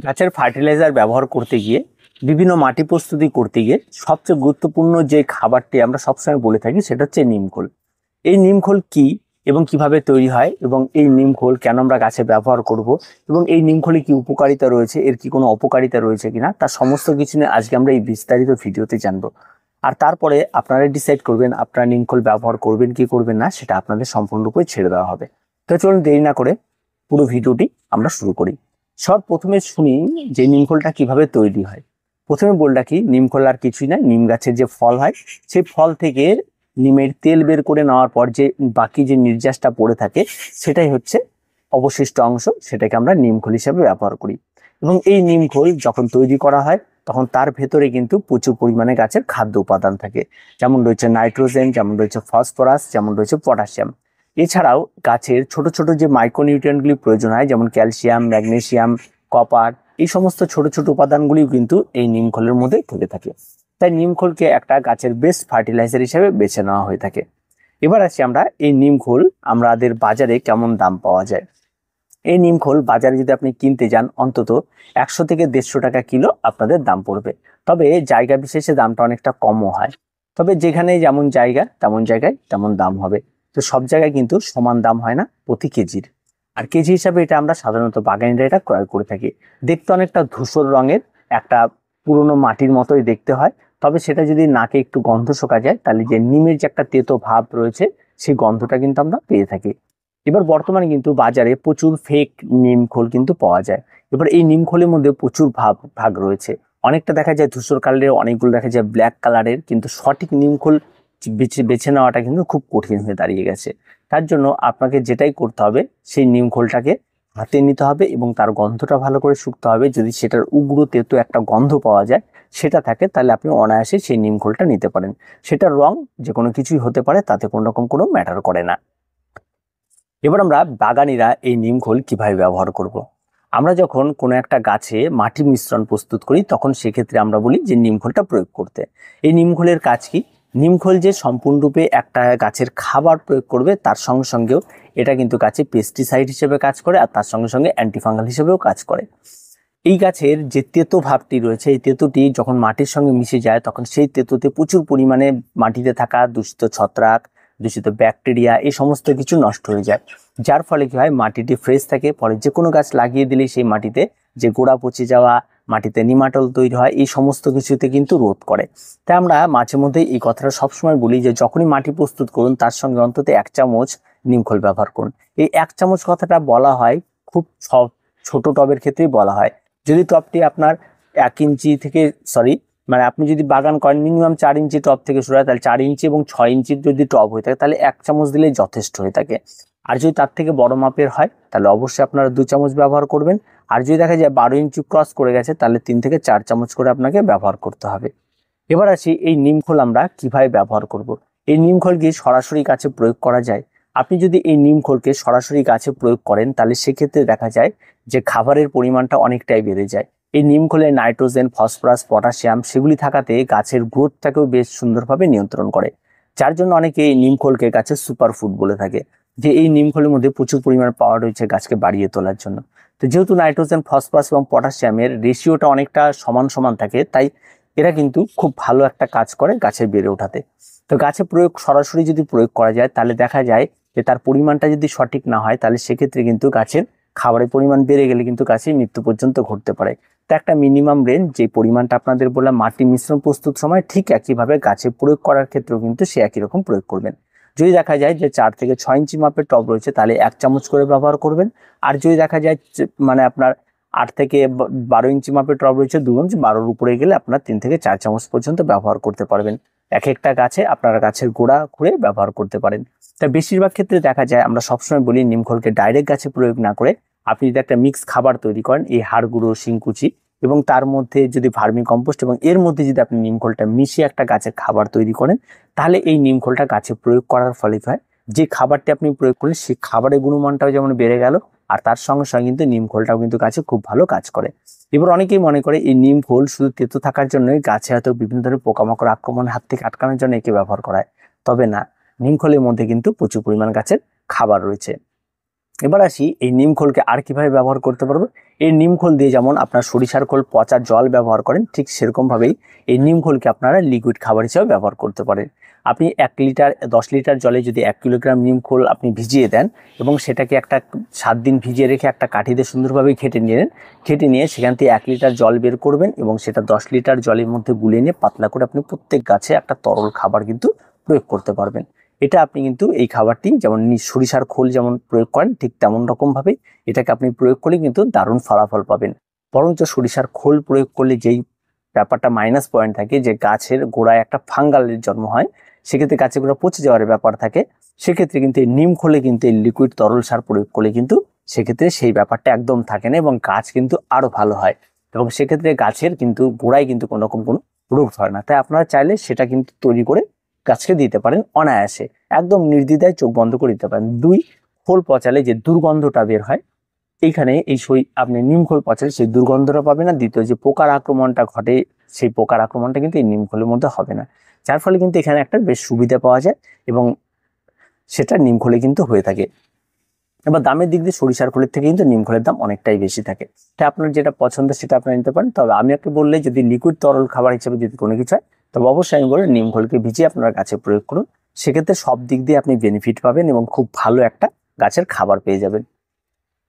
গাছের ফার্টিলাইজার ব্যবহার করতে গিয়ে বিভিন্ন মাটি প্রস্তুতি করতে গিয়ে সবচেয়ে গুরুত্বপূর্ণ যে খাবারটি আমরা সবসময় বলে থাকি সেটা হচ্ছে নিমখোল। এই নিমখোল কি এবং কিভাবে তৈরি হয় এবং এই নিমখোল কেন আমরা গাছে ব্যবহার করব এবং এই নিমখোলে কি উপকারিতা রয়েছে, এর কি কোনো অপকারিতা রয়েছে কিনা, তার সমস্ত কিছু নিয়ে আজকে আমরা এই বিস্তারিত ভিডিওতে জানবো। আর তারপরে আপনারা ডিসাইড করবেন আপনারা নিমখোল ব্যবহার করবেন কি করবেন না, সেটা আপনাদের সম্পূর্ণরূপে ছেড়ে দেওয়া হবে। তো চলুন দেরি না করে পুরো ভিডিওটি আমরা শুরু করি। সব প্রথমে শুনি যে নিমখোলটা কিভাবে তৈরি হয়। প্রথমে বলে রাখি, নিমখোল আর কিছুই না, নিম গাছের যে ফল হয় সেই ফল থেকে নিমের তেল বের করে নেওয়ার পর যে বাকি যে নির্যাসটা পড়ে থাকে সেটাই হচ্ছে অবশিষ্ট অংশ, সেটাকে আমরা নিমখোল হিসেবে ব্যবহার করি। এবং এই নিমখোল যখন তৈরি করা হয় তখন তার ভেতরে কিন্তু প্রচুর পরিমাণে গাছের খাদ্য উপাদান থাকে, যেমন রয়েছে নাইট্রোজেন, যেমন রয়েছে ফসফরাস, যেমন রয়েছে পটাশিয়াম। এছাড়াও গাছের ছোট ছোট যে মাইক্রোনিউট্রিয়েন্টগুলি প্রয়োজন হয়, যেমন ক্যালসিয়াম, ম্যাগনেসিয়াম, কপার, এই সমস্ত ছোট ছোট উপাদানগুলিও কিন্তু এই নিমখোলের মধ্যে থেকে থাকে। তাই নিমখোলকে একটা গাছের বেস্ট ফার্টিলাইজার হিসেবে বেছে নেওয়া হয়ে থাকে। এবার আসি আমরা এই নিমখোল আমাদের বাজারে কেমন দাম পাওয়া যায়। এই নিমখোল বাজারে যদি আপনি কিনতে যান অন্তত 100 থেকে 150 টাকা কিলো আপনাদের দাম পড়বে। তবে জায়গা বিশেষে দামটা অনেকটা কমও হয়। তবে যেখানে যেমন জায়গা তেমন জায়গায় তেমন দাম হবে। তো সব জায়গায় কিন্তু সমান দাম হয় না প্রতি কেজির। আর কেজি হিসাবে এটা আমরা সাধারণত বাগানিরা এটা ক্রয় করে থাকি। দেখতে অনেকটা ধূসর রঙের একটা পুরনো মাটির মতোই দেখতে হয়। তবে সেটা যদি নাকে একটু গন্ধ শোকা যায় তাহলে যে নিমের যে একটা তেতো ভাব রয়েছে সেই গন্ধটা কিন্তু আমরা পেয়ে থাকি। এবার বর্তমানে কিন্তু বাজারে প্রচুর ফেক নিমখোল কিন্তু পাওয়া যায়। এবার এই নিমখোলের মধ্যে প্রচুর ভাগ রয়েছে। অনেকটা দেখা যায় ধূসর কালারের, অনেকগুলো দেখা যায় ব্ল্যাক কালারের, কিন্তু সঠিক নিমখোল বেছে নেওয়াটা কিন্তু খুব কঠিন হয়ে দাঁড়িয়ে গেছে। তার জন্য আপনাকে যেটাই করতে হবে সেই নিমখোলটাকে হাতে নিতে হবে এবং তার গন্ধটা ভালো করে শুকতে হবে। যদি সেটার উগ্র তেতো একটা গন্ধ পাওয়া যায় সেটা থাকে তাহলে আপনি অনায়াসে সেই নিমখোলটা নিতে পারেন। সেটার রং যে কোনো কিছুই হতে পারে, তাতে কোনো রকম কোনো ম্যাটার করে না। এবার আমরা বাগানিরা এই নিমখোল কিভাবে ব্যবহার করব। আমরা যখন কোনো একটা গাছে মাটি মিশ্রণ প্রস্তুত করি তখন সেক্ষেত্রে আমরা বলি যে নিমখোলটা প্রয়োগ করতে। এই নিমখোলের কাজ কি? নিমখোল যে সম্পূর্ণরূপে একটা গাছের খাবার প্রয়োগ করবে তার সঙ্গে সঙ্গেও এটা কিন্তু গাছে পেস্টিসাইড হিসেবে কাজ করে, আর তার সঙ্গে সঙ্গে অ্যান্টিফাঙ্গাল হিসেবেও কাজ করে। এই গাছের যে তেতো ভাবটি রয়েছে এই তেতোটি যখন মাটির সঙ্গে মিশে যায় তখন সেই তেতোতে প্রচুর পরিমাণে মাটিতে থাকা দূষিত ছত্রাক, দূষিত ব্যাকটেরিয়া, এই সমস্ত কিছু নষ্ট হয়ে যায়। যার ফলে কি হয়, মাটিটি ফ্রেশ থাকে। ফলে যে কোনো গাছ লাগিয়ে দিলেই সেই মাটিতে যে গোড়া পচে যাওয়া, মাটিতে নিমাটল তৈরি হয়, এই সমস্ত কিছুতে কিন্তু রোধ করে। তাই আমরা মাঝে মধ্যে এই কথাটা সবসময় বলি যে যখনই মাটি প্রস্তুত করুন তার সঙ্গে অন্তত 1 চামচ নিমখোল ব্যবহার করুন। এই 1 চামচ কথাটা বলা হয় খুব ছোট টবের ক্ষেত্রেই বলা হয়। যদি টবটি আপনার 1 ইঞ্চি থেকে মানে আপনি যদি বাগান করেন মিনিমাম 4 ইঞ্চি টব থেকে শুরু হয়, তাহলে 4 ইঞ্চি এবং 6 ইঞ্চির যদি টব হয়ে থাকে তাহলে 1 চামচ দিলেই যথেষ্ট হয়ে থাকে। আর যদি তার থেকে বড় মাপের হয় তাহলে অবশ্যই আপনারা 2 চামচ ব্যবহার করবেন। আর যদি দেখা যায় 12 ইঞ্চি ক্রস করে গেছে তাহলে 3 থেকে 4 চামচ করে আপনাকে ব্যবহার করতে হবে। এবার আসি এই নিমখোল আমরা কিভাবে ব্যবহার করব। এই নিমখোল কি সরাসরি গাছে প্রয়োগ করা যায়? আপনি যদি এই নিমখোলকে সরাসরি গাছে প্রয়োগ করেন তাহলে সেক্ষেত্রে দেখা যায় যে খাবারের পরিমাণটা অনেকটাই বেড়ে যায়। এই নিমখোলে নাইট্রোজেন, ফসফরাস, পটাশিয়াম সেগুলি থাকাতে গাছের গ্রোথটাকেও বেশ সুন্দরভাবে নিয়ন্ত্রণ করে। যার জন্য অনেকে এই নিমখোলকে গাছের সুপারফুড বলে থাকে, যে এই নিমখোলের মধ্যে প্রচুর পরিমাণ পাওয়ার রয়েছে গাছকে বাড়িয়ে তোলার জন্য। তো যেহেতু নাইট্রোজেন, ফসফরাস এবং পটাশিয়ামের রেশিওটা অনেকটা সমান সমান থাকে, তাই এরা কিন্তু খুব ভালো একটা কাজ করে গাছের বেড়ে ওঠাতে। তো গাছে সরাসরি যদি প্রয়োগ করা যায় তাহলে দেখা যায় যে তার পরিমাণটা যদি সঠিক না হয় তাহলে সেক্ষেত্রে কিন্তু গাছের খাবারের পরিমাণ বেড়ে গেলে কিন্তু গাছের মৃত্যু পর্যন্ত ঘটতে পারে। তো একটা মিনিমাম রেঞ্জ, যে পরিমাণটা আপনাদের বললাম মাটি মিশ্রণ প্রস্তুত সময়, ঠিক একইভাবে গাছে প্রয়োগ করার ক্ষেত্রেও কিন্তু সে একই রকম প্রয়োগ করবেন। যদি দেখা যায় যে 4 থেকে 6 ইঞ্চি মাপের টব রয়েছে তাহলে 1 চামচ করে ব্যবহার করবেন। আর যদি দেখা যায় মানে আপনার 8 থেকে 12 ইঞ্চি মাপের টব রয়েছে, 2 ইঞ্চি 12-র উপরে গেলে আপনার 3 থেকে 4 চামচ পর্যন্ত ব্যবহার করতে পারবেন। এক একটা গাছে আপনারা গাছের গোড়া খুঁড়ে ব্যবহার করতে পারেন। তাই বেশিরভাগ ক্ষেত্রে দেখা যায় আমরা সবসময় বলি নিমখোলকে ডাইরেক্ট গাছে প্রয়োগ না করে আপনি যদি একটা মিক্স খাবার তৈরি করেন, এই হাড় গুঁড়ো, শিংকুচি এবং তার মধ্যে যদি ভার্মি কম্পোস্ট এবং এর মধ্যে যদি আপনি নিমখোলটা মিশিয়ে একটা গাছের খাবার তৈরি করেন, তাহলে এই নিমখোলটা গাছে প্রয়োগ করার ফলে হয় যে খাবারটি আপনি প্রয়োগ করলেন সেই খাবারের গুণমানটাও যেমন বেড়ে গেল, আর তার সঙ্গে সঙ্গে কিন্তু নিমখোলটাও কিন্তু গাছে খুব ভালো কাজ করে। এবার অনেকেই মনে করে এই নিমখোল শুধু তেতো থাকার জন্যই গাছে হয়তো বিভিন্ন ধরনের পোকামাকড় আক্রমণের হাত থেকে আটকানোর জন্য একে ব্যবহার করা হয়। তবে না, নিমখোলের মধ্যে কিন্তু প্রচুর পরিমাণ গাছের খাবার রয়েছে। এবার আসি এই নিম খোলকে আর কিভাবে ব্যবহার করতে পারবো। এই নিম খোল দিয়ে যেমন আপনার সরিষার খোল পচা জল ব্যবহার করেন, ঠিক সেরকম ভাবেই এই নিম খোলকে আপনারা লিকুইড খাবার হিসেবে ব্যবহার করতে পারেন। আপনি 10 লিটার জলে যদি 1 কিলোগ্রাম নিম খোল আপনি ভিজিয়ে দেন এবং সেটাকে একটা 7 দিন ভিজিয়ে রেখে একটা কাঠিতে সুন্দরভাবে ঘেটে নিলেন, ঘেটে নিয়ে সেখান থেকে 1 লিটার জল বের করবেন এবং সেটা 10 লিটার জলের মধ্যে গুলিয়ে নিয়ে পাতলা করে আপনি প্রত্যেক গাছে একটা তরল খাবার কিন্তু প্রয়োগ করতে পারবেন। এটা আপনি কিন্তু এই খাবারটি যেমন সরিষার খোল যেমন প্রয়োগ করেন ঠিক তেমন রকমভাবে এটাকে আপনি প্রয়োগ করলে কিন্তু দারুণ ফলাফল পাবেন। বরঞ্চ সরিষার খোল প্রয়োগ করলে যেই ব্যাপারটা মাইনাস পয়েন্ট থাকে, যে গাছের গোড়ায় একটা ফাঙ্গালের জন্ম হয়, সেক্ষেত্রে গাছের গোড়া পচে যাওয়ার ব্যাপার থাকে, সেক্ষেত্রে কিন্তু এই নিম খোলে কিন্তু এই লিকুইড তরল সার প্রয়োগ করলে কিন্তু সেক্ষেত্রে সেই ব্যাপারটা একদম থাকে না এবং গাছ কিন্তু আরো ভালো হয় এবং সেক্ষেত্রে গাছের কিন্তু গোড়ায় কিন্তু কোনো রকম কোনো রোগ হয় না। তাই আপনারা চাইলে সেটা কিন্তু তৈরি করে গাছকে দিতে পারেন অনায়াসে, একদম নির্দ্বিধায় চোখ বন্ধ করে দিতে পারেন। 2, খোল পচালে যে দুর্গন্ধটা বের হয়, এইখানে আপনি নিম খোল পচালে সেই দুর্গন্ধটা পাবে না। দ্বিতীয় যে পোকার আক্রমণটা ঘটে, সেই পোকার আক্রমণটা কিন্তু এই নিম খোলের মধ্যে হবে না, যার ফলে কিন্তু এখানে একটা বেশ সুবিধা পাওয়া যায় এবং সেটা নিম খোলে কিন্তু হয়ে থাকে। এবার দামের দিক দিয়ে সরিষার খোলের থেকে কিন্তু নিম খোলের দাম অনেকটাই বেশি থাকে। তাই আপনার যেটা পছন্দ সেটা আপনারা নিতে পারেন। তবে আমি আপনি বললে যদি লিকুইড তরল খাবার হিসেবে যদি কোনো কিছু হয়, তবে অবশ্যই আমি বলি নিম খোলকে ভিজিয়ে আপনার গাছে প্রয়োগ করুন। সেক্ষেত্রে সব দিক দিয়ে আপনি বেনিফিট পাবেন এবং খুব ভালো একটা গাছের খাবার পেয়ে যাবেন।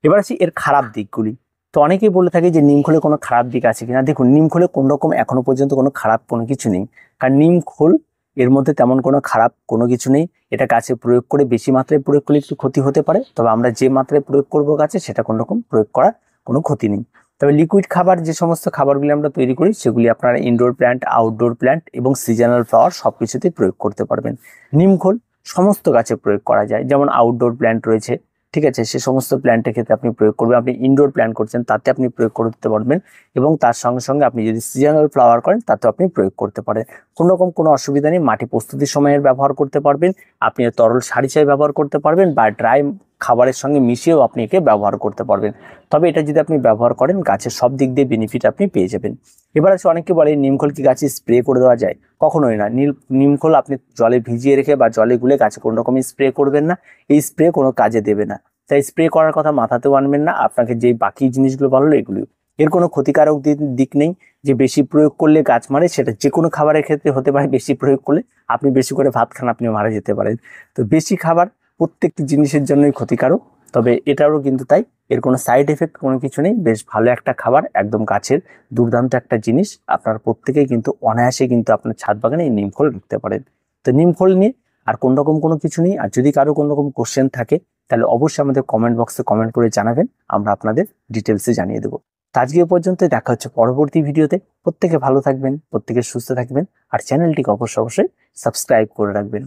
এবার আসি এর খারাপ দিকগুলি। তো অনেকেই বলে থাকে যে নিম খোলে কোনো খারাপ দিক আছে কিনা। দেখুন, নিম খোলে কোনো রকম এখনো পর্যন্ত কোনো খারাপ কোনো কিছু নেই, কারণ নিম খোল এর মধ্যে তেমন কোনো খারাপ কোনো কিছু নেই। এটা গাছে প্রয়োগ করে বেশি মাত্রায় প্রয়োগ করলে একটু ক্ষতি হতে পারে, তবে আমরা যে মাত্রায় প্রয়োগ করবো গাছে সেটা কোনো রকম প্রয়োগ করার কোনো ক্ষতি নেই। তবে লিকুইড খাবার যে সমস্ত খাবারগুলি আমরা তৈরি করি সেগুলি আপনারা ইনডোর প্ল্যান্ট, আউটডোর প্ল্যান্ট এবং সিজনাল ফ্লাওয়ার সব কিছুতেই প্রয়োগ করতে পারবেন। নিম খোল সমস্ত গাছে প্রয়োগ করা যায়, যেমন আউটডোর প্ল্যান্ট রয়েছে, ঠিক আছে, সে সমস্ত প্ল্যান্টের ক্ষেত্রে আপনি প্রয়োগ করবেন। আপনি ইনডোর প্ল্যান্ট করছেন তাতে আপনি প্রয়োগ করতে পারবেন এবং তার সঙ্গে সঙ্গে আপনি যদি সিজনাল ফ্লাওয়ার করেন তাতেও আপনি প্রয়োগ করতে পারেন। কোনো রকম কোনো অসুবিধা নেই। মাটি প্রস্তুতির সময়ের ব্যবহার করতে পারবেন, আপনি তরল সার হিসেবে ব্যবহার করতে পারবেন বা ড্রাই খাবারের সঙ্গে মিশিয়েও আপনি একে ব্যবহার করতে পারবেন। তবে এটা যদি আপনি ব্যবহার করেন গাছের সব দিক দিয়ে বেনিফিট আপনি পেয়ে যাবেন। এবার আছে অনেকে বলে নিমখোল কি গাছে স্প্রে করে দেওয়া যায়? কখনোই না। নিমখোল আপনি জলে ভিজিয়ে রেখে বা জলে গুলে গাছে কোনো রকমই স্প্রে করবেন না, এই স্প্রে কোনো কাজে দেবে না। তাই স্প্রে করার কথা মাথাতেও আনবেন না। আপনাকে যে বাকি জিনিসগুলো বললো এগুলি, এর কোনো ক্ষতিকারক দিক নেই যে বেশি প্রয়োগ করলে গাছ মারে। সেটা যে কোনো খাবারের ক্ষেত্রে হতে পারে। বেশি প্রয়োগ করলে আপনি বেশি করে ভাত খান, আপনি মারা যেতে পারেন। তো বেশি খাবার প্রত্যেকটি জিনিসের জন্যই ক্ষতিকারক, তবে এটারও কিন্তু তাই। এর কোনো সাইড এফেক্ট কোনো কিছু নেই। বেশ ভালো একটা খাবার, একদম গাছের দুর্দান্ত একটা জিনিস। আপনার প্রত্যেকেই কিন্তু অনায়াসে কিন্তু আপনার ছাদ বাগানে এই নিম ফল রাখতে পারেন। তো নিম ফল নিয়ে আর কোন রকম কোনো কিছু নেই। আর যদি কারো কোনো রকম কোশ্চেন থাকে তাহলে অবশ্যই আমাদের কমেন্ট বক্সে কমেন্ট করে জানাবেন, আমরা আপনাদের ডিটেলসে জানিয়ে দেবো। তো আজকে এ পর্যন্ত, দেখা হচ্ছে পরবর্তী ভিডিওতে। প্রত্যেকে ভালো থাকবেন, প্রত্যেকে সুস্থ থাকবেন আর চ্যানেলটিকে অবশ্যই সাবস্ক্রাইব করে রাখবেন।